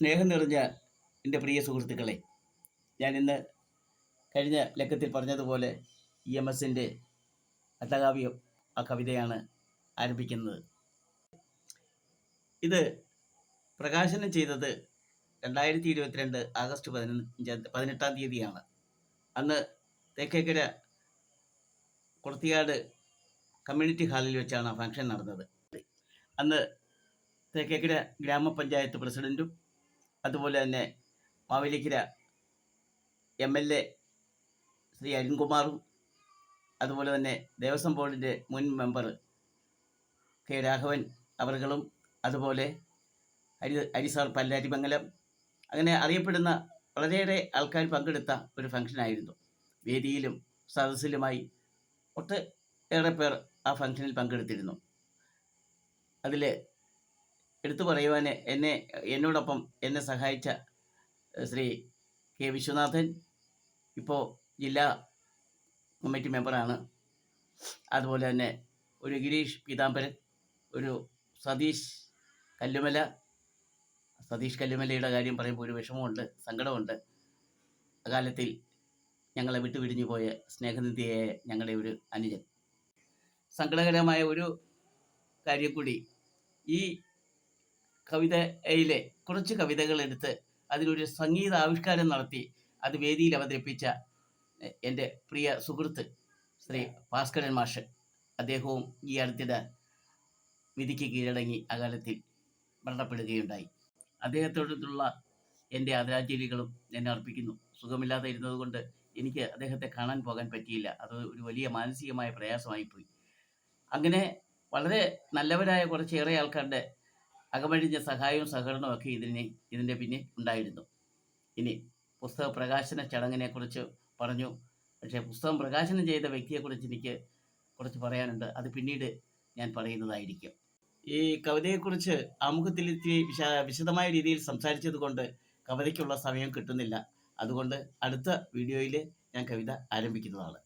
സ്നേഹം നിറഞ്ഞ എൻ്റെ പ്രിയ സുഹൃത്തുക്കളെ, ഞാൻ ഇന്ന് കഴിഞ്ഞ ലക്കത്തിൽ പറഞ്ഞതുപോലെ EMSൻ്റെ അട്ടകാവ്യം ആ കവിതയാണ് ആരംഭിക്കുന്നത്. ഇത് പ്രകാശനം ചെയ്തത് 2022 ആഗസ്റ്റ് 18-ാം തീയതിയാണ്. അന്ന് തേക്കേക്കര കുളത്തിയാട് കമ്മ്യൂണിറ്റി ഹാളിൽ വെച്ചാണ് ആ ഫംഗ്ഷൻ നടന്നത്. അന്ന് തേക്കേക്കര ഗ്രാമപഞ്ചായത്ത് പ്രസിഡൻറ്റും അതുപോലെ തന്നെ മാവേലിക്കര MLA ശ്രീ അരുൺകുമാറും അതുപോലെ തന്നെ ദേവസ്വം ബോർഡിൻ്റെ മുൻ മെമ്പർ K രാഘവൻ അവറുകളും അതുപോലെ ഹരിസാർ പല്ലാരിമംഗലം, അങ്ങനെ അറിയപ്പെടുന്ന വളരെയേറെ ആൾക്കാർ പങ്കെടുത്ത ഒരു ഫംഗ്ഷനായിരുന്നു. വേദിയിലും സദസ്സിലുമായി ഒട്ടേറെ പേർ ആ ഫംഗ്ഷനിൽ പങ്കെടുത്തിരുന്നു. അതിൽ എടുത്തു പറയുവാൻ എന്നോടൊപ്പം എന്നെ സഹായിച്ച ശ്രീ K വിശ്വനാഥൻ, ഇപ്പോൾ ജില്ലാ കമ്മിറ്റി മെമ്പറാണ്. അതുപോലെ തന്നെ ഒരു ഗിരീഷ് പീതാംബരൻ, ഒരു സതീഷ് കല്ലുമലയുടെ കാര്യം പറയുമ്പോൾ ഒരു വിഷമമുണ്ട്, സങ്കടമുണ്ട്. അകാലത്തിൽ ഞങ്ങളെ വിട്ടുപിരിഞ്ഞു പോയ സ്നേഹനിധിയായ ഞങ്ങളുടെ ഒരു അനുജൻ. സങ്കടകരമായ ഒരു കാര്യം കൂടി, ഈ കവിതയിലെ കുറച്ച് കവിതകൾ എടുത്ത് അതിലൊരു സംഗീത ആവിഷ്കാരം നടത്തി അത് വേദിയിൽ അവതരിപ്പിച്ച എൻ്റെ പ്രിയ സുഹൃത്ത് ശ്രീ ഭാസ്കരൻ മാഷ്, അദ്ദേഹവും ഈ അടുത്തിടെ വിധിക്ക് കീഴടങ്ങി അകാലത്തിൽ മരണപ്പെടുകയുണ്ടായി. അദ്ദേഹത്തോടുള്ള എൻ്റെ ആദരാഞ്ജലികളും ഞാൻ അർപ്പിക്കുന്നു. സുഖമില്ലാതെ ഇരുന്നത് കൊണ്ട് എനിക്ക് അദ്ദേഹത്തെ കാണാൻ പോകാൻ പറ്റിയില്ല. അത് ഒരു വലിയ മാനസികമായ പ്രയാസമായിപ്പോയി. അങ്ങനെ വളരെ നല്ലവരായ കുറച്ചേറെ ആൾക്കാരുടെ അകമഴിഞ്ഞ സഹായവും സഹകരണവും ഒക്കെ ഇതിൻ്റെ പിന്നിൽ ഉണ്ടായിരുന്നു. ഇനി പുസ്തക പ്രകാശന ചടങ്ങിനെക്കുറിച്ച് പറഞ്ഞു, പക്ഷേ പുസ്തകം പ്രകാശനം ചെയ്ത വ്യക്തിയെക്കുറിച്ച് എനിക്ക് കുറച്ച് പറയാനുണ്ട്. അത് പിന്നീട് ഞാൻ പറയുന്നതായിരിക്കും. ഈ കവിതയെക്കുറിച്ച് ആമുഖത്തിൽ വിശദമായ രീതിയിൽ സംസാരിച്ചത് കൊണ്ട് കവിതയ്ക്കുള്ള സമയം കിട്ടുന്നില്ല. അതുകൊണ്ട് അടുത്ത വീഡിയോയിൽ ഞാൻ കവിത ആരംഭിക്കുന്നതാണ്.